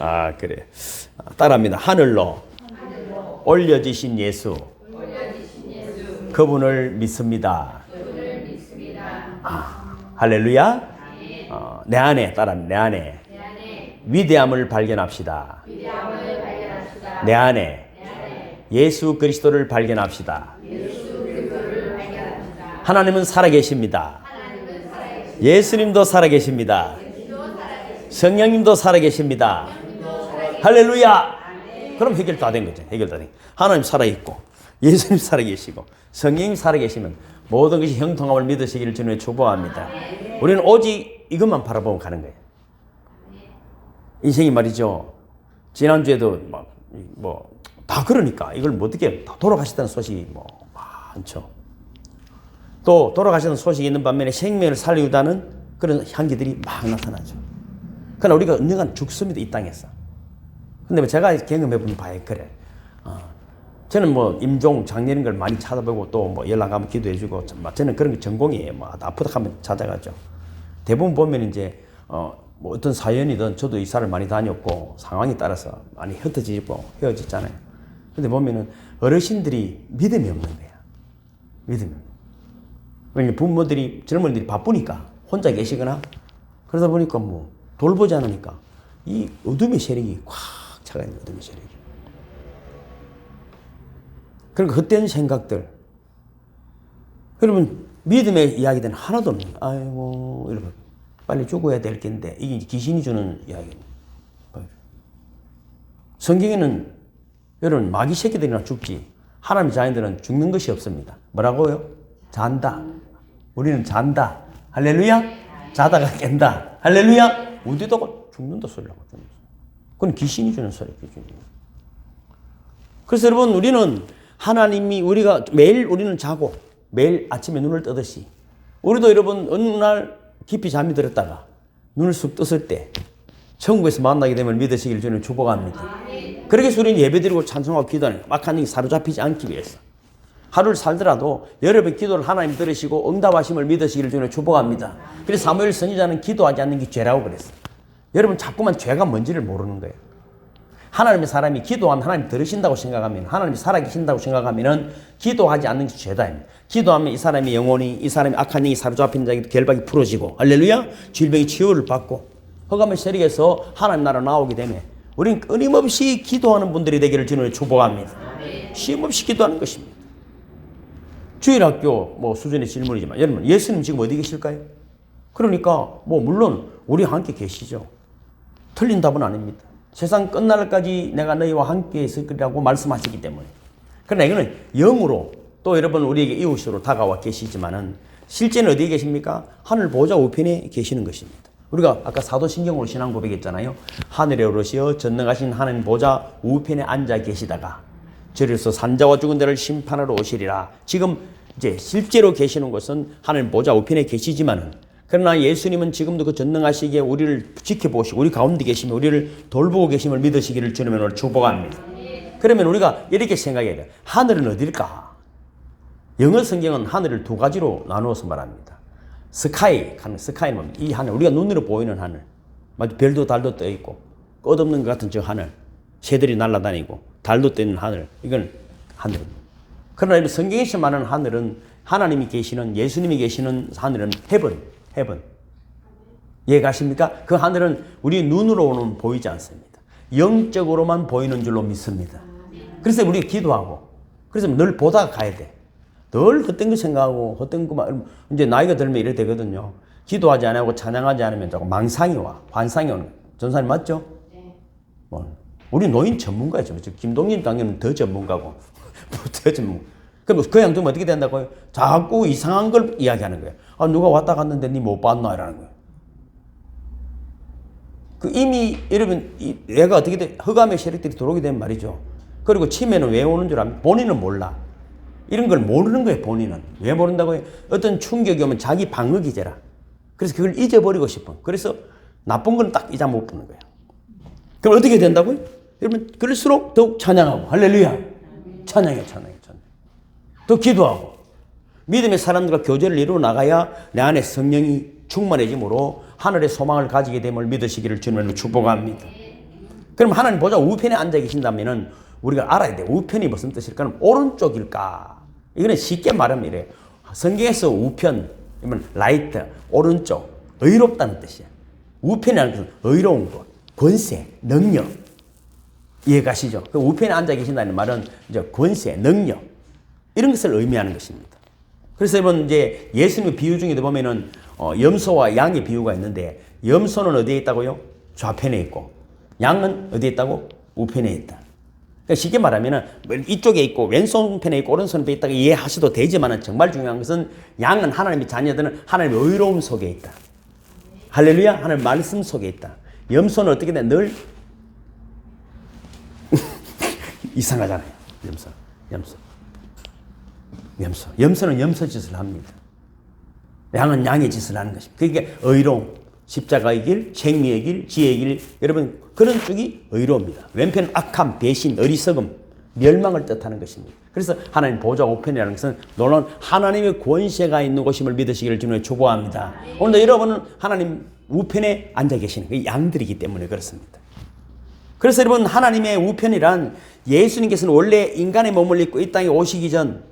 아, 그래. 따라합니다. 하늘로 올려지신 예수. 그분을 믿습니다. 할렐루야. 내 안에, 따라합니다. 내 안에 위대함을 발견합시다. 내 안에 예수 그리스도를 발견합시다. 하나님은 살아계십니다. 예수님도 살아계십니다. 성령님도 살아계십니다. 할렐루야. 그럼 해결 다 된 거죠. 해결 다 된. 하나님 살아있고 예수님 살아계시고 성령님 살아계시면 모든 것이 형통함을 믿으시기를 주님의 축복합니다. 우리는 오직 이것만 바라보고 가는 거예요. 인생이 말이죠. 지난주에도 다 그러니까 이걸 어떻게 다 돌아가셨다는 소식이 많죠. 또 돌아가시는 소식이 있는 반면에 생명을 살리우다는 그런 향기들이 막 나타나죠. 그러나 우리가 언젠간 죽습니다. 이 땅에서. 근데 제가 경험해본 바에 그래. 저는 임종, 장례인 걸 많이 찾아보고 또 연락하면 기도해주고, 저는 그런 게 전공이에요. 아프다 하면 찾아가죠. 대부분 보면 이제, 어떤 사연이든 저도 이사를 많이 다녔고, 상황에 따라서 많이 흩어지고 헤어졌잖아요. 근데 보면은 어르신들이 믿음이 없는 거야. 믿음이. 왜냐면 부모들이, 젊은이들이 바쁘니까 혼자 계시거나, 그러다 보니까 돌보지 않으니까 이 어둠의 세력이 꽉 차가 있는 어둠의 세력이. 그러니까 헛된 생각들. 여러분, 믿음의 이야기들은 하나도 없는 거예요. 아이고, 여러분, 빨리 죽어야 될 텐데. 이게 귀신이 주는 이야기입니다. 성경에는 여러분, 마귀 새끼들이나 죽지. 하나님의 자녀들은 죽는 것이 없습니다. 뭐라고요? 잔다. 우리는 잔다. 할렐루야? 자다가 깬다. 할렐루야? 우리도 죽는다 소리라고. 그건 귀신이 주는 소리. 그래서 여러분, 우리는 하나님이 매일 우리는 자고 매일 아침에 눈을 뜨듯이 우리도 여러분 어느 날 깊이 잠이 들었다가 눈을 쑥 떴을 때 천국에서 만나게 되면 믿으시길 주님 축복합니다. 그렇게 해서 우리는 예배드리고 찬송하고 기도하는 막한 일이 사로잡히지 않기 위해서 하루를 살더라도 여러분 기도를 하나님 들으시고 응답하심을 믿으시기를 주님 축복합니다. 그래서 사무엘 선지자는 기도하지 않는 게 죄라고 그랬어요. 여러분 자꾸만 죄가 뭔지를 모르는 거예요. 하나님의 사람이 기도하면 하나님 들으신다고 생각하면, 하나님이 살아계신다고 생각하면 기도하지 않는 것이 죄다. 기도하면 이 사람이 영혼이, 이 사람이 악한 영이 사로잡힌 자에게 결박이 풀어지고, 할렐루야, 질병이 치유를 받고 흑암의 세력에서 하나님 나라 나오게 되면 우리는 끊임없이 기도하는 분들이 되기를 주님을 축복합니다. 쉼없이 기도하는 것입니다. 주일학교 수준의 질문이지만 여러분, 예수님 지금 어디 계실까요? 그러니까 물론 우리와 함께 계시죠. 틀린 답은 아닙니다. 세상 끝날까지 내가 너희와 함께 있을 거라고 말씀하시기 때문에. 그러나 이거는 영으로 또 여러분 우리에게 이웃으로 다가와 계시지만은 실제는 어디에 계십니까? 하늘 보좌 우편에 계시는 것입니다. 우리가 아까 사도신경으로 신앙 고백했잖아요. 하늘에 오르시어 전능하신 하나님 보좌 우편에 앉아 계시다가 저리서 산자와 죽은 자를 심판하러 오시리라. 지금 이제 실제로 계시는 것은 하나님 보좌 우편에 계시지만은, 그러나 예수님은 지금도 그 전능하시기에 우리를 지켜보시고 우리 가운데 계시며 우리를 돌보고 계심을 믿으시기를 주님은 오늘 축복합니다. 그러면 우리가 이렇게 생각해야 돼요. 하늘은 어딜까? 영어 성경은 하늘을 두 가지로 나누어서 말합니다. 스카이는 뭡니까? 이 하늘, 우리가 눈으로 보이는 하늘, 별도 달도 떠 있고 끝없는 것 같은 저 하늘, 새들이 날아다니고 달도 떠 있는 하늘, 이건 하늘입니다. 그러나 성경에서 말하는 하늘은 하나님이 계시는, 예수님이 계시는 하늘은 헤븐. 이해가십니까? 그 하늘은 우리 눈으로는 보이지 않습니다. 영적으로만 보이는 줄로 믿습니다. 그래서 우리가 기도하고, 그래서 늘 보다가 가야 돼. 늘 헛된 거 생각하고, 헛된 거만, 이제 나이가 들면 이래 되거든요. 기도하지 않고 찬양하지 않으면 자꾸 망상이 와, 환상이 오는 거예요. 전사님 맞죠? 네. 우리 노인 전문가죠. 김동진 당연히 더 전문가고, 더 전문가. 그럼 그 양쪽은 어떻게 된다고요? 자꾸 이상한 걸 이야기하는 거예요. 누가 왔다 갔는데 니 못 봤나? 이라는 거예요. 이미 여러분, 얘가 어떻게 돼? 흑암의 세력들이 들어오게 되면 말이죠. 그리고 치매는 왜 오는 줄 아면 본인은 몰라. 이런 걸 모르는 거예요, 본인은. 왜 모른다고요? 어떤 충격이 오면 자기 방어 기제라. 그래서 그걸 잊어버리고 싶어. 그래서 나쁜 건 딱 잊어못 보는 거예요. 그럼 어떻게 된다고요? 여러분, 그럴수록 더욱 찬양하고, 할렐루야. 찬양해. 또 기도하고. 믿음의 사람들과 교제를 이루어 나가야 내 안에 성령이 충만해지므로 하늘의 소망을 가지게 됨을 믿으시기를 주님으로 축복합니다. 그럼 하나님 보좌 우편에 앉아 계신다면은 우리가 알아야 돼. 우편이 무슨 뜻일까? 그럼 오른쪽일까? 이거는 쉽게 말하면 이래요. 성경에서 우편, 라이트, 오른쪽, 의롭다는 뜻이야. 우편이라는 것은 의로운 것, 권세, 능력. 이해가시죠? 그 우편에 앉아 계신다는 말은 이제 권세, 능력 이런 것을 의미하는 것입니다. 그래서 여러분 이제 예수님의 비유 중에도 보면은 염소와 양의 비유가 있는데 염소는 어디에 있다고요? 좌편에 있고 양은 어디에 있다고? 우편에 있다. 그러니까 쉽게 말하면은 이쪽에 있고 왼손편에 있고 오른손편에 있다고 이해하셔도 되지만은 정말 중요한 것은 양은 하나님의 자녀들은 하나님의 의로움 속에 있다. 할렐루야, 하나님의 말씀 속에 있다. 염소는 어떻게 돼? 늘 이상하잖아요. 염소는 염소 짓을 합니다. 양은 양의 짓을 하는 것입니다. 그게 의로움, 십자가의 길, 생미의 길, 지혜의 길. 여러분 그런 쪽이 의로움입니다. 왼편은 악함, 배신, 어리석음, 멸망을 뜻하는 것입니다. 그래서 하나님 보좌 우편이라는 것은 놀라운 하나님의 권세가 있는 곳임을 믿으시기를 주님의 축복합니다. 오늘도 여러분은 하나님 우편에 앉아 계시는 그 양들이기 때문에 그렇습니다. 그래서 여러분 하나님의 우편이란 예수님께서는 원래 인간의 몸을 입고 이 땅에 오시기 전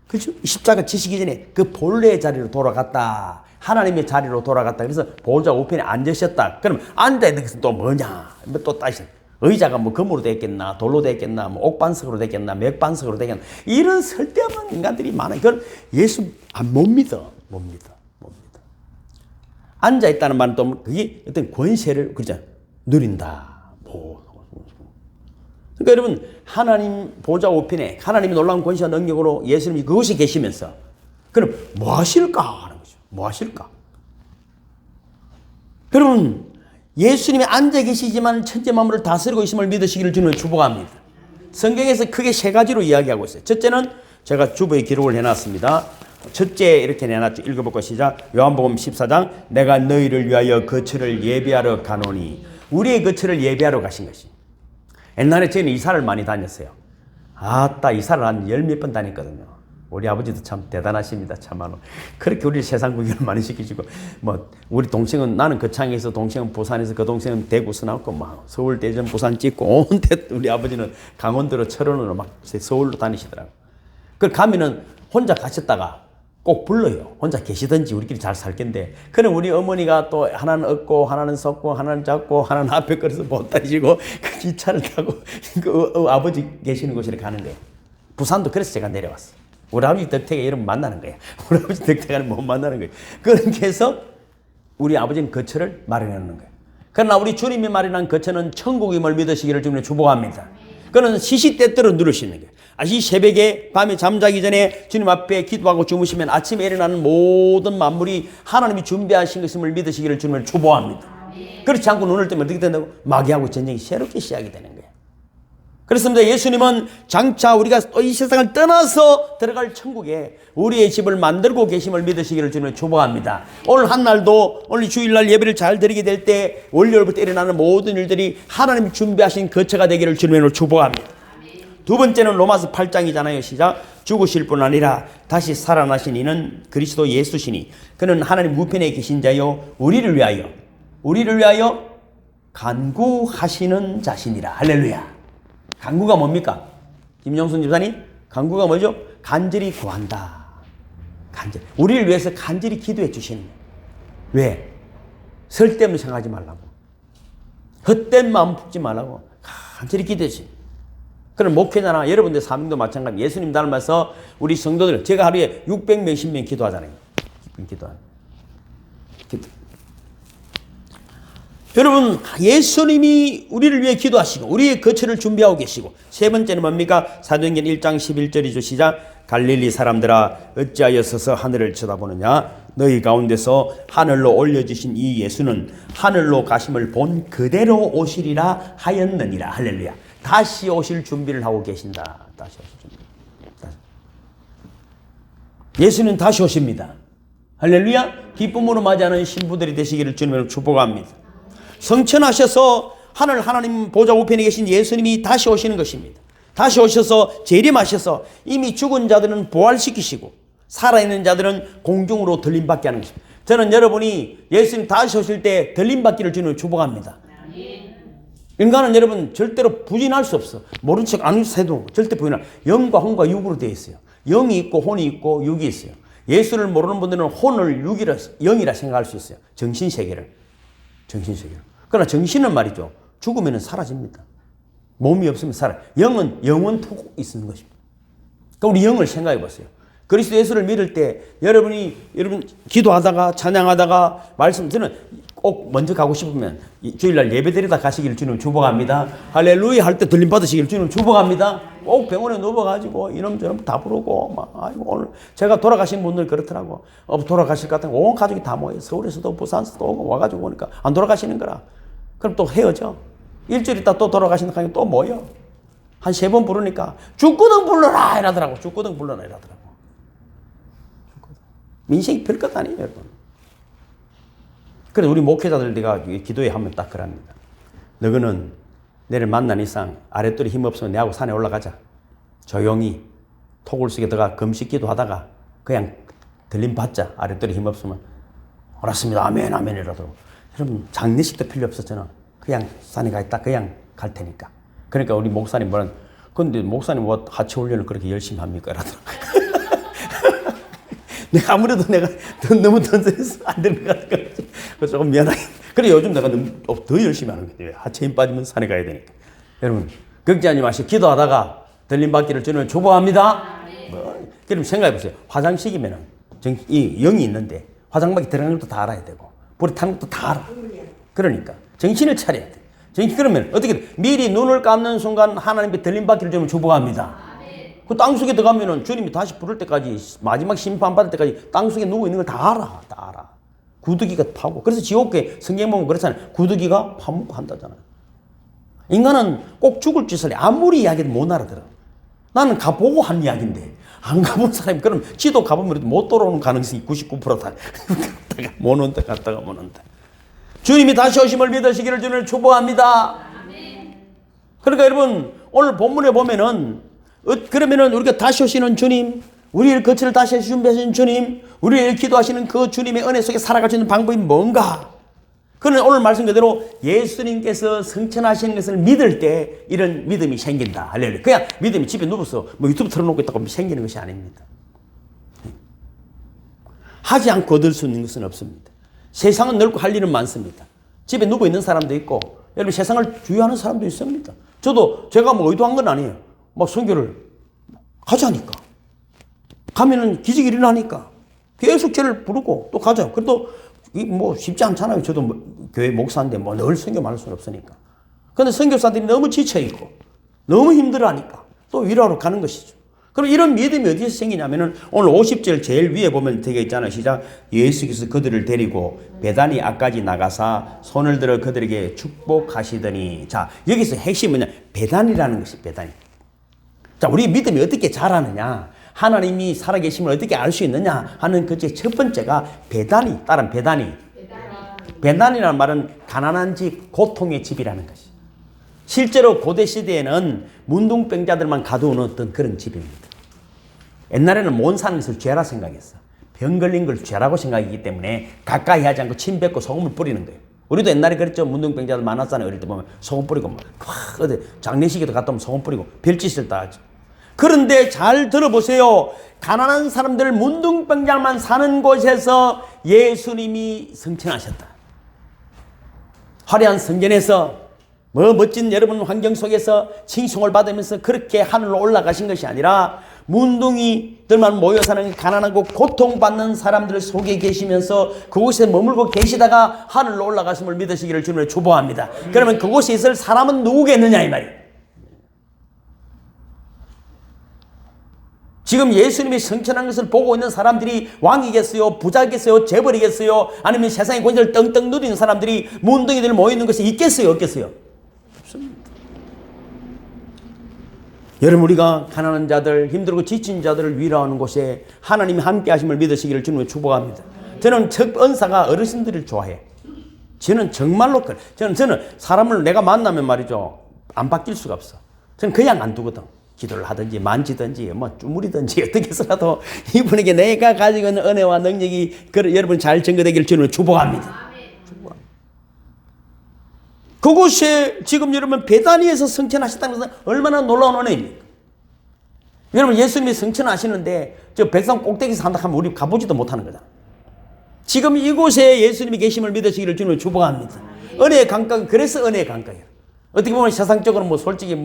그렇죠? 십자가 지시기 전에 그 본래의 자리로 돌아갔다. 하나님의 자리로 돌아갔다. 그래서 보좌 우편에 앉으셨다. 그럼 앉아있는 것은 또 뭐냐? 또 따지죠. 의자가 뭐 금으로 됐겠나, 돌로 됐겠나, 뭐 옥반석으로 됐겠나, 맥반석으로 됐겠나. 이런 쓸데없는 인간들이 많아요. 그건 예수 못 믿어. 못 믿어. 앉아있다는 말은 또 그게 어떤 권세를 그러잖아요. 누린다. 그러니까 여러분 하나님 보좌 우편에 하나님의 놀라운 권세와 능력으로 예수님이 그곳에 계시면서 그럼 뭐 하실까 하는 거죠. 뭐 하실까? 여러분 예수님이 앉아 계시지만 천지 만물을 다스리고 있음을 믿으시기를 주님을 축복합니다. 성경에서 크게 세 가지로 이야기하고 있어요. 첫째는 제가 주부에 기록을 해놨습니다. 첫째 이렇게 내놨죠. 읽어볼까 시작. 요한복음 14장 내가 너희를 위하여 거처를 예비하러 가노니 우리의 거처를 예비하러 가신 것이. 옛날에 저는 이사를 많이 다녔어요. 아따 이사를 한 10몇 번 다녔거든요. 우리 아버지도 참 대단하십니다. 참말로. 그렇게 우리 세상 구경을 많이 시키시고 뭐 우리 동생은 나는 거창에서 동생은 부산에서 그 동생은 대구서 나왔고 막 서울 대전 부산 찍고 온데 우리 아버지는 강원도로 철원으로 막 서울로 다니시더라고요. 그 가면은 혼자 가셨다가 꼭 불러요. 혼자 계시든지 우리끼리 잘 살 텐데. 그럼 우리 어머니가 또 하나는 얻고 하나는 섰고 하나는 잡고 하나는 앞에 걸어서 못 다니시고 그 기차를 타고 그 아버지 계시는 곳으로 가는 거예요. 부산도 그래서 제가 내려왔어요. 우리 아버지 덕택에 이러면 만나는 거예요. 우리 아버지 덕택에는 못 만나는 거예요. 그렇게 해서 우리 아버지는 거처를 마련해 놓는 거예요. 그러나 우리 주님이 마련한 거처는 천국임을 믿으시기를 주님의 축복합니다. 그는 시시때때로 누릴 수 있는 거예요. 이 새벽에 밤에 잠자기 전에 주님 앞에 기도하고 주무시면 아침에 일어나는 모든 만물이 하나님이 준비하신 것임을 믿으시기를 주님을 축복합니다. 그렇지 않고 눈을 뜨면 어떻게 된다고? 마귀하고 전쟁이 새롭게 시작이 되는 거예요. 그렇습니다. 예수님은 장차 우리가 또 이 세상을 떠나서 들어갈 천국에 우리의 집을 만들고 계심을 믿으시기를 주님을 축복합니다. 오늘 한 날도 오늘 주일날 예배를 잘 드리게 될 때 월요일부터 일어나는 모든 일들이 하나님이 준비하신 거처가 되기를 주님을 축복합니다. 두 번째는 로마서 8장이잖아요. 시작. 죽으실 뿐 아니라 다시 살아나신 이는 그리스도 예수시니 그는 하나님 우편에 계신 자요 우리를 위하여 간구하시는 자신이라. 할렐루야. 간구가 뭡니까? 김영순 집사님, 간구가 뭐죠? 간절히 구한다. 간절히. 우리를 위해서 간절히 기도해 주시는 거예요. 왜? 쓸데없는 생각하지 말라고. 헛된 마음 품지 말라고. 간절히 기도해 주시는 거예요. 그럼 목회자나 여러분들 사명도 마찬가지. 예수님 닮아서 우리 성도들, 제가 하루에 600 몇십 명 기도하잖아요. 여러분 예수님이 우리를 위해 기도하시고 우리의 거처를 준비하고 계시고 세 번째는 뭡니까? 사도행전 1장 11절이죠. 시작. 갈릴리 사람들아 어찌하여 서서 하늘을 쳐다보느냐 너희 가운데서 하늘로 올려주신 이 예수는 하늘로 가심을 본 그대로 오시리라 하였느니라. 할렐루야. 다시 오실 준비를 하고 계신다. 다시 오실 준비. 예수는 다시 오십니다. 할렐루야. 기쁨으로 맞이하는 신부들이 되시기를 주님으로 축복합니다. 성천하셔서 하나님 보좌 우편에 계신 예수님이 다시 오시는 것입니다. 다시 오셔서 재림하셔서 이미 죽은 자들은 부활시키시고 살아있는 자들은 공중으로 들림받게 하는 것입니다. 저는 여러분이 예수님 다시 오실 때 들림받기를 주님을 축복합니다. 인간은 여러분 절대로 부인할 수 없어. 모른 척 안 해도 절대 부인할. 영과 혼과 육으로 되어 있어요. 영이 있고 혼이 있고 육이 있어요. 예수를 모르는 분들은 혼을 육이라, 영이라 생각할 수 있어요. 정신세계를. 정신세계를. 그러나 정신은 말이죠. 죽으면 사라집니다. 몸이 없으면 살아요. 영은 영원토록 있는 것입니다. 그러니까 우리 영을 생각해 보세요. 그리스도 예수를 믿을 때 여러분 기도하다가 찬양하다가 저는 꼭 먼저 가고 싶으면 주일날 예배드리다 가시기를 주님 축복합니다. 할렐루야 할 때 들림 받으시기를 주님 축복합니다. 꼭 병원에 누워가지고 이놈 저놈 다 부르고 막 아이고 오늘 제가 돌아가신 분들 그렇더라고. 돌아가실 것 같은 온 가족이 다 모여 서울에서도 부산에서도 오고 와가지고 오니까 안 돌아가시는 거라. 그럼 또 헤어져. 일주일 있다 또 돌아가시는 거 또 모여. 한 3번 부르니까 죽거든 불러라 이러더라고. 죽거든 불러라 이러더라고. 민생이 별것 아니에요 여러분. 그래서 우리 목회자들 내가 기도에 하면 딱 그럽니다. 너희는 내를 만난 이상 아랫돌이 힘없으면 내하고 산에 올라가자. 조용히 토굴 속에 들어가 금식 기도하다가 그냥 들림 받자. 아랫돌이 힘없으면. 알았습니다. 아멘 아멘 이러더라고. 여러분 장례식도 필요 없었잖아. 그냥 산에 가 있다 그냥 갈 테니까. 그러니까 우리 목사님 뭐는 근데 목사님 뭐 하체 훈련을 그렇게 열심히 합니까? 이러더라고. 내가 아무래도 내가 너무 던져서 안 되는 것 같아. 그래서 조금 미안하게. 그래 요즘 내가 너무 더 열심히 하는 거예요. 하체 힘 빠지면 산에 가야 되니까. 여러분 걱정하지 마시고 기도하다가 들림 받기를 저는 축복합니다. 그럼 생각해 보세요. 화장식이면은 이 영이 있는데 화장막에 들어가는 것도 다 알아야 되고 불에 타는 것도 다 알아. 그러니까 정신을 차려야 돼. 그러면 어떻게 미리 눈을 감는 순간 하나님께 들림 받기를 좀 축복합니다. 그 땅속에 들어가면은 주님이 다시 부를 때까지 마지막 심판 받을 때까지 땅속에 누워 있는 걸 다 알아. 다 알아. 구더기가 파고. 그래서 지옥에 성경 보면 그렇잖아요. 구더기가 파먹고 한다잖아요. 인간은 꼭 죽을 짓을 아무리 이야기해도 못 알아들어. 나는 가보고 한 이야기인데 안 가본 사람이 그럼 지도 가보면 못 돌아오는 가능성이 99%다. 갔다가 못 온다 갔다가 못 온다. 주님이 다시 오심을 믿으시기를 주님을 축복합니다. 그러니까 여러분 오늘 본문에 보면은 그러면은 우리가 다시 오시는 주님, 우리의 거처를 다시 준비하시는 주님, 우리를 기도하시는 그 주님의 은혜 속에 살아갈 수 있는 방법이 뭔가? 그는 오늘 말씀 그대로 예수님께서 성천하시는 것을 믿을 때 이런 믿음이 생긴다. 할렐루야. 그냥 믿음이 집에 누워서 뭐 유튜브 틀어놓고 있다고 생기는 것이 아닙니다. 하지 않고 얻을 수 있는 것은 없습니다. 세상은 넓고 할 일은 많습니다. 집에 누워 있는 사람도 있고 여러분 세상을 주유하는 사람도 있습니다. 제가 뭐 의도한 건 아니에요. 막 선교를 가자니까. 가면은 기적이 일어나니까. 계속 저를 부르고 또 가자. 그래도 뭐 쉽지 않잖아요. 저도 교회 목사인데 뭐 늘 선교 말할 수는 없으니까. 그런데 선교사들이 너무 지쳐있고 너무 힘들어하니까 또 위로하러 가는 것이죠. 그럼 이런 믿음이 어디서 생기냐면은 오늘 50절 제일 위에 보면 되게 있잖아요. 시작. 예수께서 그들을 데리고 베다니 앞까지 나가사 손을 들어 그들에게 축복하시더니. 자, 여기서 핵심은 뭐냐? 베다니라는 것이 베다니. 자, 우리 믿음이 어떻게 자라느냐? 하나님이 살아계심을 어떻게 알 수 있느냐 하는 그의 첫 번째가 베다니, 다른 베다니. 베다니라는 말은 가난한 집, 고통의 집이라는 것이. 실제로 고대 시대에는 문둥병자들만 가두어놓던 그런 집입니다. 옛날에는 못 사는 것을 죄라 생각했어. 병 걸린 걸 죄라고 생각하기 때문에 가까이 하지 않고 침 뱉고 소금을 뿌리는 거예요. 우리도 옛날에 그랬죠. 문둥병자들 많았잖아요. 어릴 때 보면 소금 뿌리고 막 어디 장례식에도 갔다 오면 소금 뿌리고 별짓을 다 하죠. 그런데 잘 들어보세요. 가난한 사람들 문둥병자만 사는 곳에서 예수님이 성천하셨다. 화려한 성전에서 뭐 멋진 여러분 환경 속에서 칭송을 받으면서 그렇게 하늘로 올라가신 것이 아니라 문둥이들만 모여 사는 가난하고 고통받는 사람들 속에 계시면서 그곳에 머물고 계시다가 하늘로 올라가심을 믿으시기를 주님을 축복합니다. 그러면 그곳에 있을 사람은 누구겠느냐 이 말이에요. 지금 예수님이 성천한 것을 보고 있는 사람들이 왕이겠어요? 부자겠어요? 재벌이겠어요? 아니면 세상의 권세를 떵떵 누리는 사람들이 문둥이들 모여있는 것이 있겠어요? 없겠어요? 없습니다. 여러분 우리가 가난한 자들, 힘들고 지친 자들을 위로하는 곳에 하나님이 함께 하심을 믿으시기를 주님을 축복합니다. 저는 첫 은사가 어르신들을 좋아해. 저는 정말로 저는 사람을 내가 만나면 말이죠. 안 바뀔 수가 없어. 저는 그냥 안 두거든. 기도를 하든지 만지든지 뭐 주무리든지 어떻게 해서라도 이분에게 내가 가지고 있는 은혜와 능력이 여러분 잘 증거되기를 주님을 축복합니다. 그곳에 지금 여러분 베다니에서 성천하셨다는 것은 얼마나 놀라운 은혜입니까? 여러분 예수님이 성천하시는데 저 백산 꼭대기에서 한다 하면 우리 가보지도 못하는 거다. 지금 이곳에 예수님이 계심을 믿으시기를 주님을 축복합니다. 은혜의 감각은 그래서 은혜의 감각이에요. 어떻게 보면 세상적으로 뭐 솔직히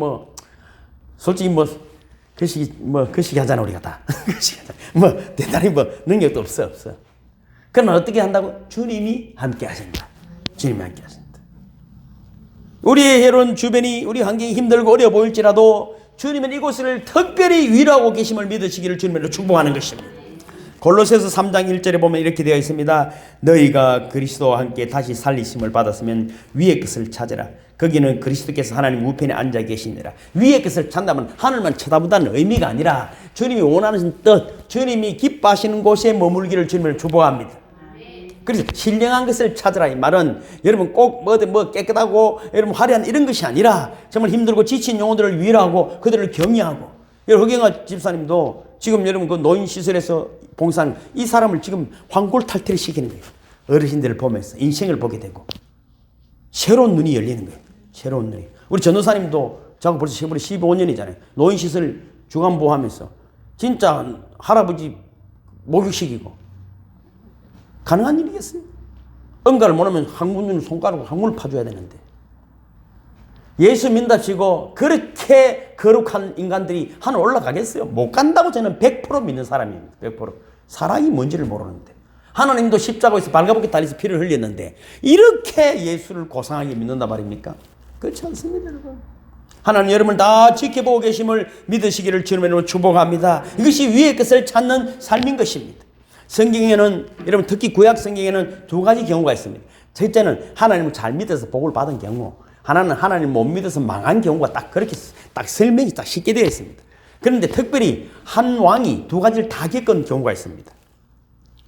거시기 하잖아 우리가 다. 거시기 하잖아. 뭐 대단히 뭐 능력도 없어. 그러나 어떻게 한다고? 주님이 함께 하신다. 주님이 함께 하신다. 우리의 여론 주변이 우리 환경이 힘들고 어려워 보일지라도 주님은 이곳을 특별히 위로하고 계심을 믿으시기를 주님으로 축복하는 것입니다. 골로새서 3장 1절에 보면 이렇게 되어 있습니다. 너희가 그리스도와 함께 다시 살리심을 받았으면 위의 것을 찾으라. 거기는 그리스도께서 하나님 우편에 앉아 계시니라. 위의 것을 찾는다면 하늘만 쳐다본다는 의미가 아니라 주님이 원하는 뜻, 주님이 기뻐하시는 곳에 머물기를 주님을 축복합니다. 그래서 신령한 것을 찾으라. 이 말은 여러분 꼭 뭐 깨끗하고 여러분 화려한 이런 것이 아니라 정말 힘들고 지친 영혼들을 위로하고 그들을 격려하고. 여러분 허경아 집사님도 지금 여러분 그 노인시설에서 봉사하는 이 사람을 지금 황골탈퇴를 시키는 거예요. 어르신들을 보면서 인생을 보게 되고 새로운 눈이 열리는 거예요. 새로운 눈이. 우리 전도사님도 저하고 벌써 세월이 15년이잖아요. 노인시설 주간보하면서 진짜 할아버지 목욕시키고 가능한 일이겠어요? 응가를 못하면 항문 손가락으로 항문을 파줘야 되는데 예수 믿답시고 그렇게 거룩한 인간들이 하늘 올라가겠어요? 못 간다고 저는 100% 믿는 사람입니다. 100%. 사랑이 뭔지를 모르는데 하나님도 십자가에서 발가벗게 달려서 피를 흘렸는데 이렇게 예수를 고상하게 믿는단 말입니까? 그렇지 않습니다, 여러분. 하나님 여러분을 다 지켜보고 계심을 믿으시기를 주님으로 축복합니다. 이것이 위의 것을 찾는 삶인 것입니다. 성경에는 여러분 특히 구약 성경에는 두 가지 경우가 있습니다. 첫째는 하나님을 잘 믿어서 복을 받은 경우, 하나는 하나님을 못 믿어서 망한 경우가 딱 그렇게 딱 설명이 딱 쉽게 되어 있습니다. 그런데 특별히 한 왕이 두 가지를 다 겪은 경우가 있습니다.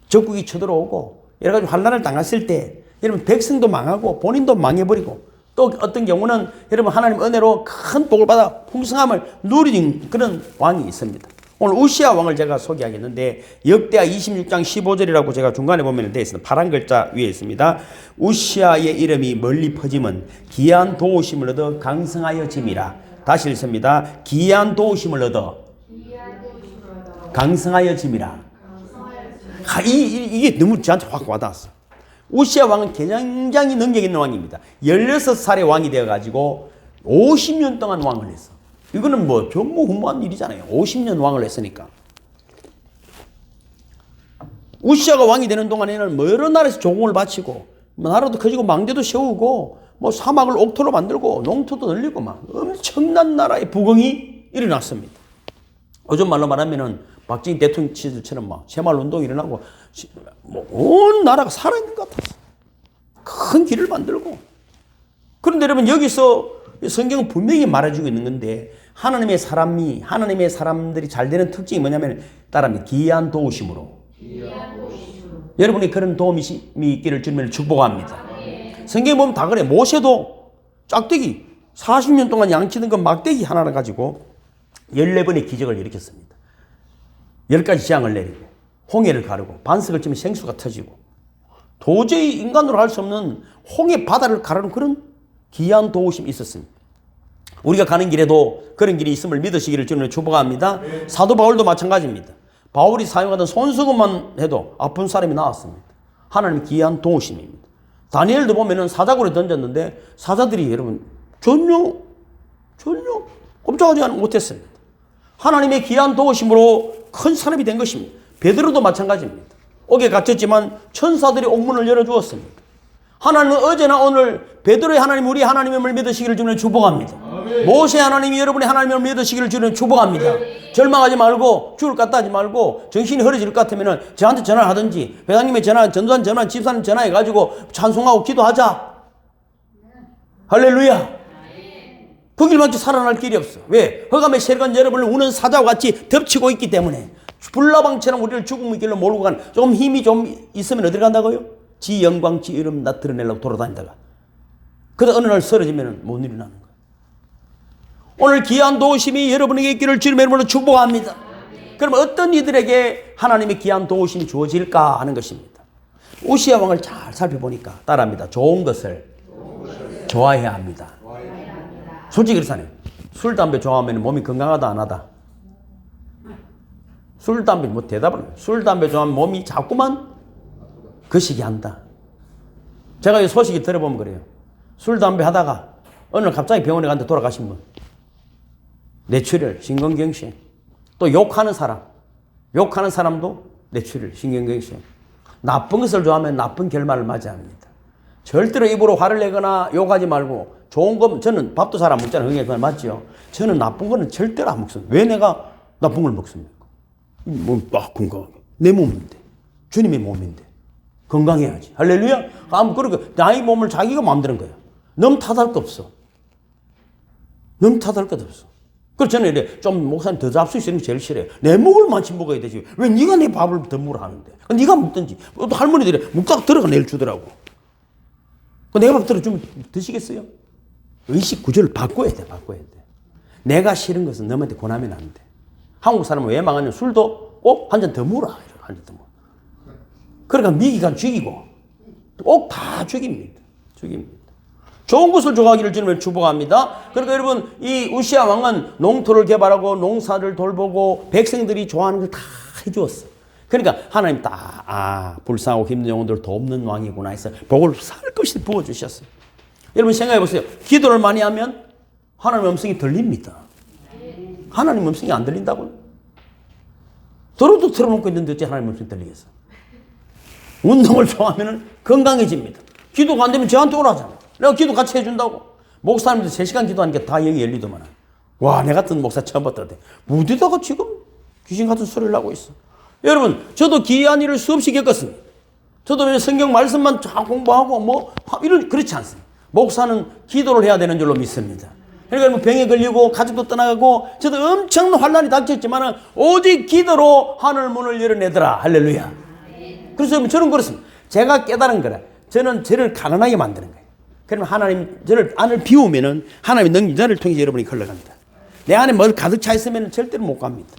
적국이 쳐들어오고 여러 가지 환난을 당했을 때 여러분 백성도 망하고 본인도 망해버리고 또 어떤 경우는 여러분 하나님 은혜로 큰 복을 받아 풍성함을 누린 그런 왕이 있습니다. 오늘 우시아 왕을 제가 소개하겠는데 역대하 26장 15절이라고 제가 중간에 보면 되어 있습니다. 파란 글자 위에 있습니다. 우시아의 이름이 멀리 퍼짐은 기이한 도우심을 얻어 강성하여짐이라. 다시 읽습니다. 기이한 도우심을 얻어 강성하여짐이라. 이게 너무 저한테 확 와닿았어. 우시아 왕은 굉장히 능력 있는 왕입니다. 16살의 왕이 되어가지고 50년 동안 왕을 했어. 이거는 뭐 전무후무한 일이잖아요. 50년 왕을 했으니까. 우시아가 왕이 되는 동안에는 뭐 여러 나라에서 조공을 바치고 나라도 커지고 망대도 세우고 뭐 사막을 옥토로 만들고 농토도 늘리고 막 엄청난 나라의 부흥이 일어났습니다. 요즘 말로 말하면은 박정희 대통령 시절처럼 막 새마을운동이 일어나고 뭐 온 나라가 살아있는 것 같았어. 큰 길을 만들고. 그런데 여러분 여기서 성경은 분명히 말해주고 있는 건데 하나님의 사람들이 잘 되는 특징이 뭐냐면 따라합니다. 기이한 도우심으로. 여러분이 그런 도움이 있기를 주님을 축복합니다. 성경에 보면 다 그래. 모세도 짝대기 40년 동안 양치던 그 막대기 하나를 가지고 14번의 기적을 일으켰습니다. 10가지 재앙을 내리고 홍해를 가르고 반석을 치면 생수가 터지고 도저히 인간으로 할 수 없는 홍해 바다를 가르는 그런 기이한 도우심이 있었습니다. 우리가 가는 길에도 그런 길이 있음을 믿으시기를 주님을 축복합니다. 사도 바울도 마찬가지입니다. 바울이 사용하던 손수건만 해도 아픈 사람이 나왔습니다. 하나님 기이한 도우심입니다. 다니엘도 보면은 사자굴에 던졌는데 사자들이 여러분 전혀 꼼짝하지 못했습니다. 하나님의 기이한 도우심으로 큰 사람이 된 것입니다. 베드로도 마찬가지입니다. 옥에 갇혔지만 천사들이 옥문을 열어주었습니다. 하나님은 어제나 오늘 베드로의 하나님 우리 하나님을 믿으시기를 주님을 축복합니다. 모세 하나님이 여러분의 하나님을 믿으시기를 주님을 축복합니다. 절망하지 말고 죽을 것 같다 하지 말고 정신이 흐려질 것 같으면 저한테 전화를 하든지 회장님의 전화, 전도사님 전화, 집사님 전화해가지고 찬송하고 기도하자. 할렐루야. 그 길밖에 살아날 길이 없어. 왜? 흑암의 세력은 여러분을 우는 사자와 같이 덮치고 있기 때문에 불나방처럼 우리를 죽음의 길로 몰고 가는 조금 힘이 좀 있으면 어디를 간다고요? 지 영광, 지 이름 나 드러내려고 돌아다니다가 그러다 어느 날 쓰러지면 못 일어나는 거예요. 오늘 기이한 도우심이 여러분에게 있기를 주님의 이름으로 축복합니다. 그럼 어떤 이들에게 하나님의 기이한 도우심이 주어질까 하는 것입니다. 우시아 왕을 잘 살펴보니까 따라합니다. 좋은 것을 좋아해야 합니다. 솔직히 그렇잖아요. 술, 담배 좋아하면 몸이 건강하다, 안 하다? 술, 담배, 뭐 대답을 해요. 술, 담배 좋아하면 몸이 자꾸만 거시기 한다. 제가 이 소식이 들어보면 그래요. 술, 담배 하다가 어느 날 갑자기 병원에 갔는데 돌아가신 분. 뇌출혈, 심근경색. 또 욕하는 사람도 뇌출혈, 심근경색. 나쁜 것을 좋아하면 나쁜 결말을 맞이합니다. 절대로 입으로 화를 내거나 욕하지 말고 좋은 거, 저는 밥도 잘 안 먹잖아요. 그게 맞죠? 저는 나쁜 거는 절대로 안 먹습니다. 왜 내가 나쁜 걸 먹습니까? 몸 딱 건강하게. 내 몸인데. 주님의 몸인데. 건강해야지. 할렐루야? 그러니까 나의 몸을 자기가 마음대로 거야. 너무 탓할 거 없어. 너무 탓할 것 없어. 그래서 저는 이래 좀 목사님 더 잡수시는 게 제일 싫어요. 내 목을 많이 먹어야 되지. 왜 네가 내 밥을 더 먹으라 하는데. 네가 먹든지. 또 할머니들이 묵딱 들어가 내일 주더라고. 내가 밥 들어주면 드시겠어요? 의식 구조를 바꿔야 돼. 내가 싫은 것은 너한테 권하면 안 돼. 한국 사람은 왜 망하냐면 술도 꼭 한 잔 더 먹어라. 한 잔 더 먹어. 그러니까 미기가 죽이고 꼭 다 죽입니다. 좋은 것을 좋아하기를 주님을 축복합니다. 그러니까 여러분 이 우시아 왕은 농토를 개발하고 농사를 돌보고 백성들이 좋아하는 걸 다 해주었어. 그러니까 하나님 불쌍하고 힘든 영혼들을 돕는 왕이구나 해서 복을 살것이 부어주셨어요. 여러분 생각해 보세요. 기도를 많이 하면 하나님의 음성이 들립니다. 하나님의 음성이 안 들린다고요? 들어도 틀어놓고 있는데 어째 하나님의 음성이 들리겠어? 운동을 좋아하면 건강해집니다. 기도가 안 되면 저한테 오라잖아. 내가 기도 같이 해준다고. 목사님들 3시간 기도하니까 다 여기 열리더만. 와, 내 같은 목사 처음 봤다대. 어디다가 지금 귀신 같은 소리를 하고 있어. 여러분, 저도 기이한 일을 수없이 겪었습니다. 저도 성경 말씀만 잘 공부하고 그렇지 않습니다. 목사는 기도를 해야 되는 줄로 믿습니다. 그러니까 병에 걸리고 가족도 떠나가고 저도 엄청난 환난이 닥쳤지만 오직 기도로 하늘 문을 열어내더라. 할렐루야. 그래서 저는 그렇습니다. 제가 깨달은 거라. 저는 저를 가난하게 만드는 거예요. 그러면 하나님 저를 안을 비우면은 하나님의 능력이 저를 통해서 여러분이 흘러갑니다. 내 안에 뭘 가득 차 있으면 절대로 못 갑니다.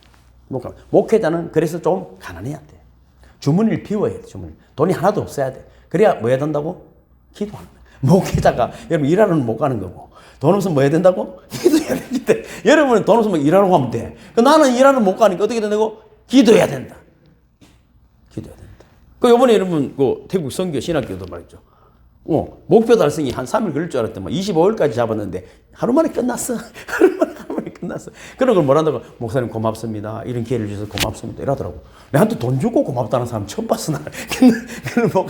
목회자는 그래서 좀 가난해야 돼. 주머니를 비워야 돼. 돈이 하나도 없어야 돼. 그래야 뭐 해야 된다고? 기도하는 거야. 목회자가 여러분 일하러는 못 가는 거고 돈 없으면 뭐 해야 된다고? 기도해야 되는데 여러분은 돈 없으면 일하러 가면 돼. 나는 일하러 못 가니까 어떻게 된다고? 기도해야 된다. 요번에 여러분 태국 선교 신학교도 말이죠. 목표 달성이 한 3일 걸릴 줄 알았더니 25일까지 잡았는데 하루 만에 끝났어. 하루 만에 끝났어. 그런 걸 뭐란다고? 목사님 고맙습니다. 이런 기회를 주셔서 고맙습니다. 이러더라고. 내한테 돈 주고 고맙다는 사람 처음 봤어. 나.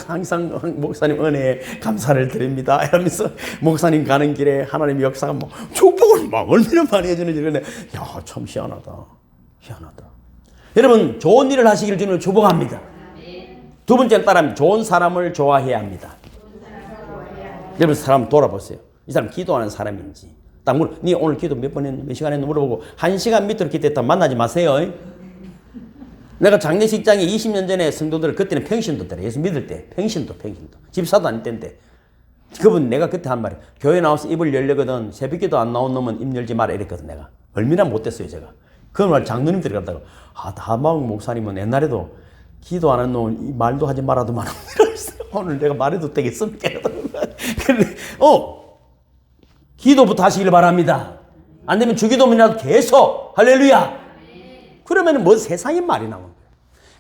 항상 목사님 은혜에 감사를 드립니다. 이러면서 목사님 가는 길에 하나님 역사가 축복을 얼마나 많이 해주는지. 그런데 참 희한하다. 여러분 좋은 일을 하시기를 주님을 축복합니다. 두 번째는 따라합니다. 좋은 사람을 좋아해야 합니다. 여러분 사람 돌아보세요. 이 사람 기도하는 사람인지. 딱 네 오늘 기도 몇 번 했는지 몇 시간 했는지 물어보고 1시간 밑으로 기도했다 만나지 마세요. 내가 장례식장에 20년 전에 성도들 그때는 평신도 때라. 예수 믿을 때 평신도. 집사도 아닐 때인데 그분 내가 그때 한 말이 교회 나와서 입을 열려거든 새벽기도 안 나온 놈은 입 열지 마라 이랬거든. 내가 얼마나 못됐어요 제가. 그 말 장로님들이 갔다가 다마음 목사님은 옛날에도 기도하는 놈 말도 하지 말아도 말아. 오늘 내가 말해도 되겠습니까? 기도부터 하시길 바랍니다. 안 되면 주기도문이라도 계속 할렐루야. 그러면 세상에 말이 나오는 거예요.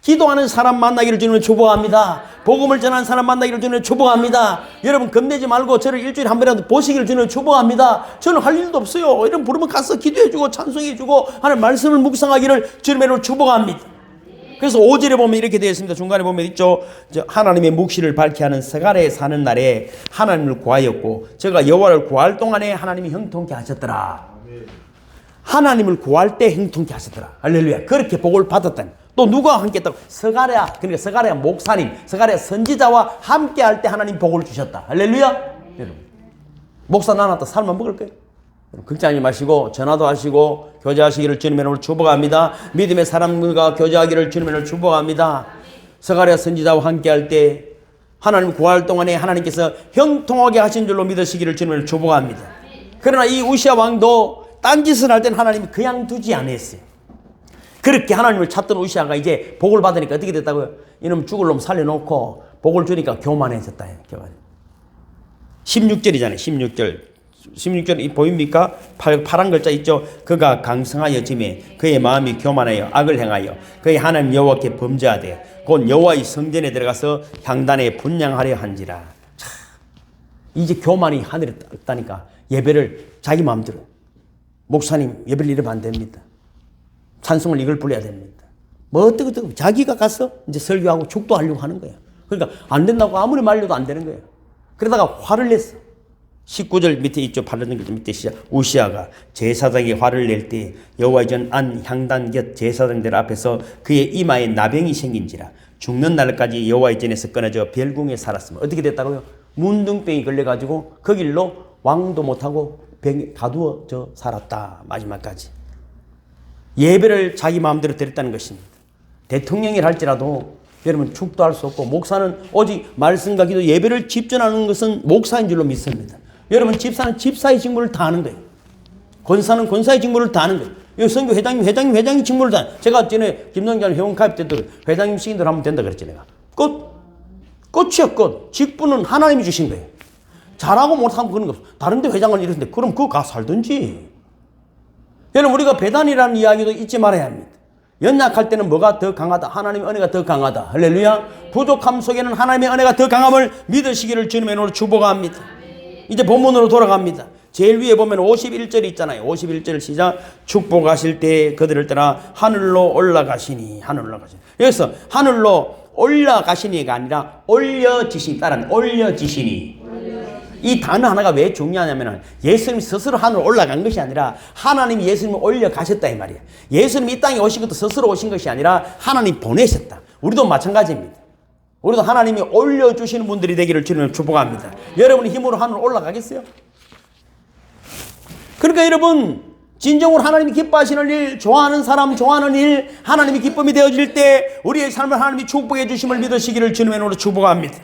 기도하는 사람 만나기를 주님을 축복합니다. 복음을 전하는 사람 만나기를 주님을 축복합니다. 여러분 겁내지 말고 저를 일주일에 한 번이라도 보시기를 주님을 축복합니다. 저는 할 일도 없어요. 이런 부르면 가서 기도해주고 찬송해주고 하는 말씀을 묵상하기를 주님으로 축복합니다. 그래서 5절에 보면 이렇게 되어 있습니다. 중간에 보면 있죠. 하나님의 묵시를 밝게 하는 서갈에 사는 날에 하나님을 구하였고 저가 여호와를 구할 동안에 하나님이 형통케 하셨더라. 하나님을 구할 때 형통케 하셨더라. 할렐루야. 그렇게 복을 받았다니. 또 누가 함께 했다고? 서가랴. 그러니까 서가랴 목사님, 서가랴 선지자와 함께 할 때 하나님 복을 주셨다. 할렐루야. 여러분 목사 나눴다 살만 먹을 거예요. 걱정하지 마시고 전화도 하시고 교제하시기를 주님의 이름으로 축복합니다. 믿음의 사람들과 교제하기를 주님의 이름으로 축복합니다. 서가랴 선지자와 함께 할 때 하나님 구할 동안에 하나님께서 형통하게 하신 줄로 믿으시기를 주님의 이름으로 축복합니다. 그러나 이 우시아 왕도 딴짓을 할 때는 하나님이 그냥 두지 않았어요. 그렇게 하나님을 찾던 우시아가 이제 복을 받으니까 어떻게 됐다고요? 이놈 죽을 놈 살려놓고 복을 주니까 교만해졌다. 16절이잖아요. 16절 보입니까? 파란 글자 있죠? 그가 강성하여 짐에 그의 마음이 교만하여 악을 행하여 그의 하나님 여호와께 범죄하되 곧 여호와의 성전에 들어가서 향단에 분향하려 한지라. 자, 이제 교만이 하늘에 떴다니까 예배를 자기 마음대로 목사님 예배를 이러면 안 됩니다. 찬송을 이걸 불러야 됩니다. 뭐 어떻게 자기가 가서 이제 설교하고 축도하려고 하는 거예요. 그러니까 안 된다고 아무리 말려도 안 되는 거예요. 그러다가 화를 냈어. 19절 밑에 있죠. 8절 밑에 시작. 우시아가 제사장이 화를 낼 때 여호와의 전 안 향단 곁 제사장들 앞에서 그의 이마에 나병이 생긴지라. 죽는 날까지 여호와의 전에서 끊어져 별궁에 살았으면 어떻게 됐다고요? 문둥병이 걸려가지고 그 길로 왕도 못하고 병이 가두어져 살았다. 마지막까지. 예배를 자기 마음대로 드렸다는 것입니다. 대통령이 할지라도 여러분 축도할 수 없고 목사는 오직 말씀과 기도 예배를 집전하는 것은 목사인 줄로 믿습니다. 여러분 집사는 집사의 직무를 다하는 거예요. 권사는 권사의 직무를 다하는 거예요. 이 선교 회장님 직무를 다하는 거예요. 제가 전에 김동관 회원 가입 때도 회장님 시킨대로 하면 된다 그랬지 내가. 끝이야 끝. 직분은 하나님이 주신 거예요. 잘하고 못하고 그런 거 없어. 다른 데 회장을 이러는데 그럼 그거 가 살든지. 여러분 우리가 배단이라는 이야기도 잊지 말아야 합니다. 연약할 때는 뭐가 더 강하다? 하나님의 은혜가 더 강하다. 할렐루야. 부족함 속에는 하나님의 은혜가 더 강함을 믿으시기를 주님의 이름으로 축복합니다. 이제 본문으로 돌아갑니다. 제일 위에 보면 51절 있잖아요. 51절 시작. 축복하실 때 그들을 따라 하늘로 올라가시니. 여기서 하늘로 올라가시니가 아니라 올려지시니. 따라하면 올려지시니. 이 단어 하나가 왜 중요하냐면 예수님이 스스로 하늘로 올라간 것이 아니라 하나님이 예수님을 올려가셨다 이 말이에요. 예수님이 이 땅에 오신 것도 스스로 오신 것이 아니라 하나님 보내셨다. 우리도 마찬가지입니다. 우리도 하나님이 올려주시는 분들이 되기를 주님을 축복합니다. 여러분의 힘으로 하늘로 올라가겠어요? 그러니까 여러분 진정으로 하나님이 기뻐하시는 일, 좋아하는 사람, 좋아하는 일, 하나님이 기쁨이 되어질 때 우리의 삶을 하나님이 축복해 주심을 믿으시기를 주님의 이름으로 축복합니다.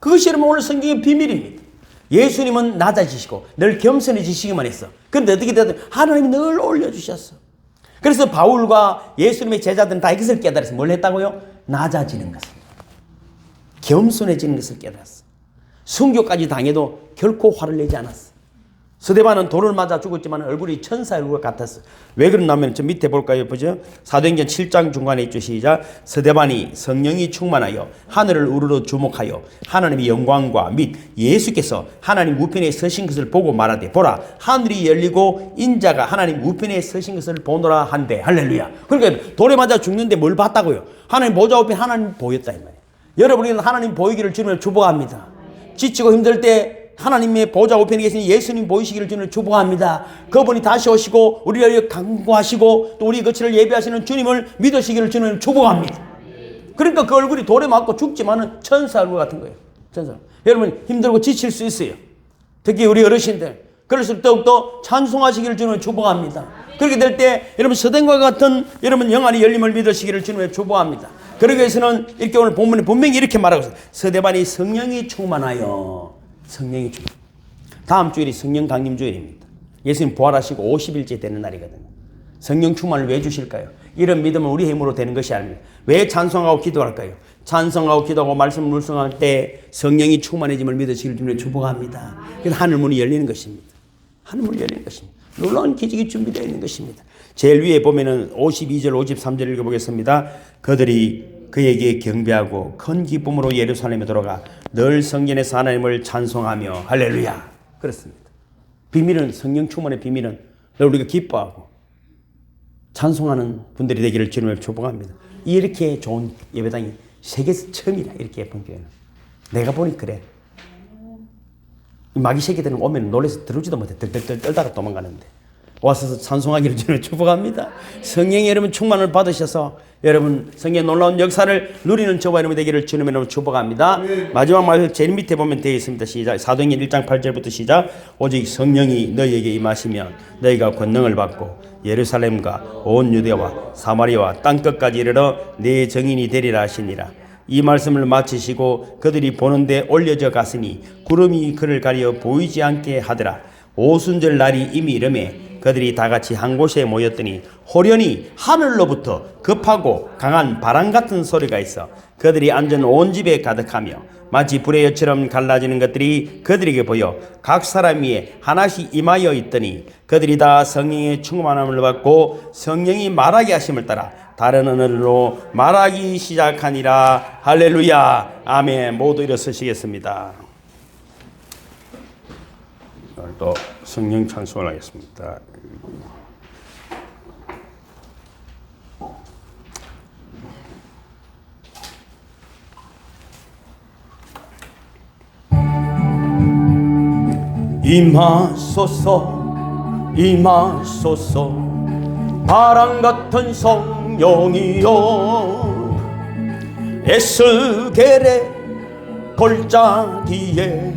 그것이 여러분 오늘 성경의 비밀입니다. 예수님은 낮아지시고 늘 겸손해지시기만 했어. 그런데 어떻게 되든 하나님이 늘 올려주셨어. 그래서 바울과 예수님의 제자들은 다 이것을 깨달아서 뭘 했다고요? 낮아지는 것을. 겸손해지는 것을 깨달았어. 순교까지 당해도 결코 화를 내지 않았어. 스데반은 돌을 맞아 죽었지만 얼굴이 천사의 얼굴 같았어. 왜 그러냐면 저 밑에 볼까요? 보죠? 사도행전 7장 중간에 있죠. 시작. 스데반이 성령이 충만하여 하늘을 우러러 주목하여 하나님의 영광과 및 예수께서 하나님 우편에 서신 것을 보고 말하되 보라 하늘이 열리고 인자가 하나님 우편에 서신 것을 보노라 한대. 할렐루야. 그러니까 돌에 맞아 죽는데 뭘 봤다고요? 하나님 보좌 우편에 하나님 보였다 이 말이에요. 여러분이 하나님 보이기를 주님을 축복합니다. 지치고 힘들 때 하나님의 보좌 우편에 계신 예수님 보이시기를 주님을 축복합니다. 그분이 다시 오시고 우리를 강구하시고 또 우리 거처를 예비하시는 주님을 믿으시기를 주님을 축복합니다. 그러니까 그 얼굴이 돌에 맞고 죽지만은 천사 얼굴 같은 거예요. 천사. 여러분 힘들고 지칠 수 있어요. 특히 우리 어르신들. 그럴수록 더욱더 찬송하시기를 주님을 축복합니다. 그렇게 될 때 여러분 스데반과 같은 여러분 영안의 열림을 믿으시기를 주님을 축복합니다. 그러기 위해서는 이렇게 오늘 본문에 분명히 이렇게 말하고 있어요. 스데반이 성령이 충만하여. 성령이 충만. 다음 주일이 성령 강림 주일입니다. 예수님 부활하시고 50일째 되는 날이거든요. 성령 충만을 왜 주실까요? 이런 믿음은 우리 힘으로 되는 것이 아닙니다. 왜 찬송하고 기도할까요? 찬송하고 기도하고 말씀을 묵상할 때 성령이 충만해짐을 믿으시기를 주님을 축복합니다. 그래서 하늘문이 열리는 것입니다. 하늘문이 열리는 것입니다. 놀라운 기적이 준비되어 있는 것입니다. 제일 위에 보면은 52절 53절 읽어보겠습니다. 그들이 그에게 경배하고 큰 기쁨으로 예루살렘에 돌아가 늘 성전에서 하나님을 찬송하며 할렐루야. 그렇습니다. 비밀은 성령 충만의 비밀은 늘 우리가 기뻐하고 찬송하는 분들이 되기를 주님을 축복합니다. 이렇게 좋은 예배당이 세계에서 처음이라 이렇게 예쁜 교회는. 내가 보니 그래. 마귀 새끼들은 오면 놀라서 들어오지도 못해. 덜덜덜 떨다가 도망가는데 와서 찬송하기를 주님을 축복합니다. 성령의 여러분 충만을 받으셔서 여러분 성령의 놀라운 역사를 누리는 저와 여러분이 되기를 주님의 이름으로 축복합니다. 마지막 말 제일 밑에 보면 되어 있습니다. 시작. 사도행전 1장 8절부터 시작. 오직 성령이 너희에게 임하시면 너희가 권능을 받고 예루살렘과 온 유대와 사마리아와 땅끝까지 이르러 내 증인이 되리라 하시니라. 이 말씀을 마치시고 그들이 보는데 올려져 갔으니 구름이 그를 가려 보이지 않게 하더라. 오순절 날이 이미 이르매 그들이 다 같이 한 곳에 모였더니 호련히 하늘로부터 급하고 강한 바람 같은 소리가 있어 그들이 앉은 온 집에 가득하며 마치 불의 엿처럼 갈라지는 것들이 그들에게 보여 각 사람 위에 하나씩 임하여 있더니 그들이 다 성령의 충만함을 받고 성령이 말하게 하심을 따라 다른 언어로 말하기 시작하니라. 할렐루야. 아멘. 모두 일어서시겠습니다. 오늘도 성령 찬송을 하겠습니다. 임하소서 임하소서 바람같은 성령이여 에스겔의 골짜기에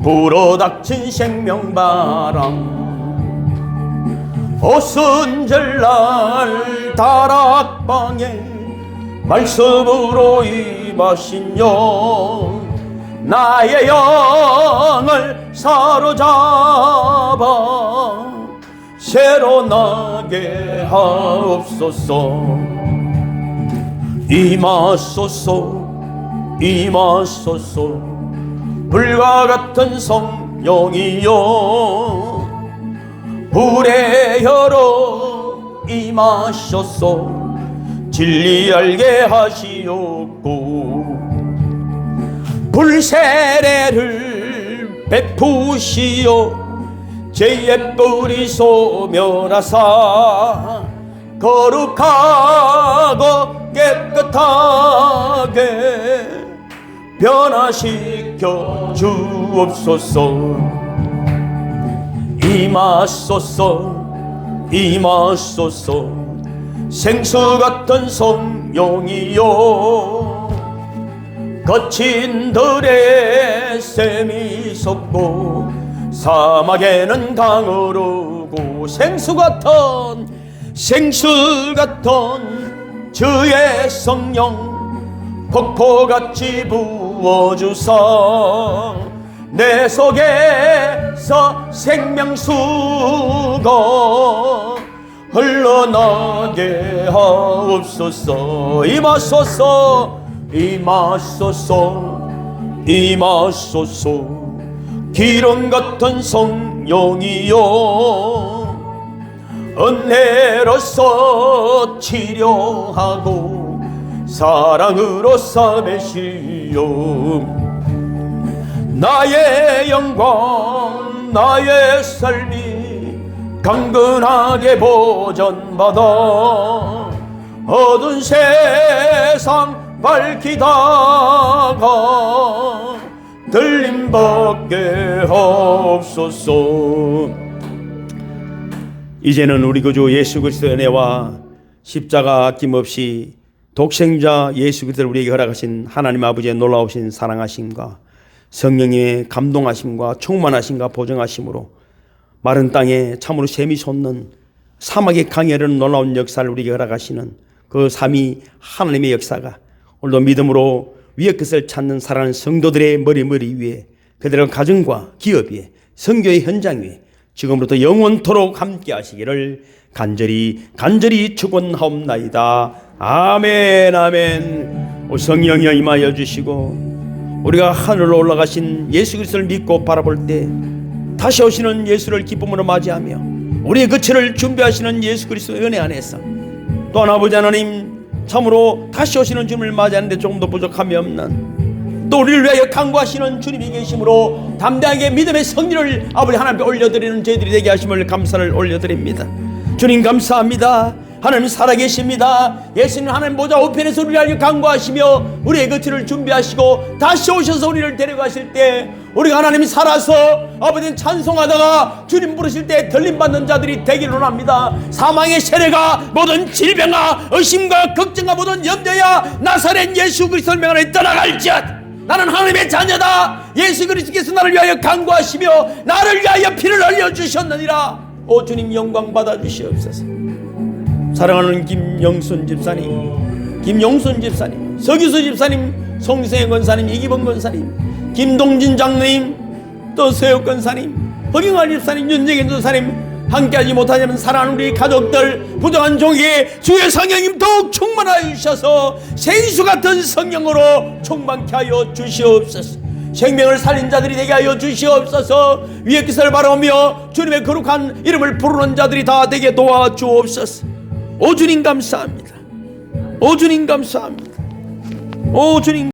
불어닥친 생명바람 오순절날 다락방에 말씀으로 임하시며 나의 영을 사로잡아 새로 나게 하옵소서. 임하소서 임하소서 불과 같은 성령이여 불의 혀로 임하셔서 진리 알게 하시옵고 불세례를 베푸시어 죄의 뿌리 소멸하사 거룩하고 깨끗하게 변화시켜 주옵소서. 임하소서 임하소서 생수 같은 성령이여 거친 들에 샘이 솟고 사막에는 강으로고 생수 같은 주의 성령 폭포같이 부어주사 내 속에서 생명수가 흘러나게 하옵소서. 임하소서 임하소서 임하소서 기름 같은 성령이여 은혜로서 치료하고 사랑으로 삼으시오 나의 영광 나의 삶이 강건하게 보전받아 어두운 세상 밝히다가 들림받게 하옵소서. 이제는 우리 구주 예수 그리스도의 은혜와 십자가 아낌없이 독생자 예수 그리스도를 우리에게 허락하신 하나님 아버지의 놀라우신 사랑하심과 성령의 감동하심과 충만하심과 보정하심으로 마른 땅에 참으로 샘이 솟는 사막의 강해를 놀라운 역사를 우리에게 허락하시는 그 삼위 하나님의 역사가 오늘도 믿음으로 위의 것을 찾는 사랑하는 성도들의 머리 위에 그들의 가정과 기업 위에 선교의 현장 위에 지금부터 영원토록 함께 하시기를 간절히 축원하옵나이다. 아멘 아멘. 성령이여 임하여 주시고 우리가 하늘로 올라가신 예수 그리스도를 믿고 바라볼 때 다시 오시는 예수를 기쁨으로 맞이하며 우리의 거처를 준비하시는 예수 그리스도의 은혜 안에서 또한 아버지 하나님 참으로 다시 오시는 주님을 맞이하는데 조금도 부족함이 없는 또 우리를 위하여 간구하시는 주님이 계심으로 담대하게 믿음의 성리를 아버지 하나님께 올려드리는 저희들이 되게 하심을 감사를 올려드립니다. 주님 감사합니다. 하나님 살아계십니다. 예수님 하나님 보좌 우편에서 우리를 위하여 간구하시며 우리의 거처를 준비하시고 다시 오셔서 우리를 데려가실 때 우리가 하나님이 살아서 아버지는 찬송하다가 주님 부르실 때 들림받는 자들이 되기를 원합니다. 사망의 세례가 모든 질병아 의심과 걱정과 모든 염려야 나사렛 예수 그리스도의 명안에 떠나갈지어다. 나는 하나님의 자녀다. 예수 그리스도께서 나를 위하여 간구하시며 나를 위하여 피를 흘려주셨느니라. 오 주님 영광 받아주시옵소서. 사랑하는 김영순 집사님, 서기수 집사님, 송세영 권사님, 이기범 권사님, 김동진 장로님, 또 세혁 권사님, 허경환 집사님, 윤정현 권사님, 함께하지 못하냐는 사랑하는 우리 가족들, 부정한 종에게 주의 성령님 더욱 충만하여 주셔서 생수 같은 성령으로 충만케 하여 주시옵소서. 생명을 살린 자들이 되게 하여 주시옵소서. 위의 기사를 바라보며 주님의 거룩한 이름을 부르는 자들이 다 되게 도와주옵소서. 오 주님 감사합니다. 오 주님 감사합니다. 오 주님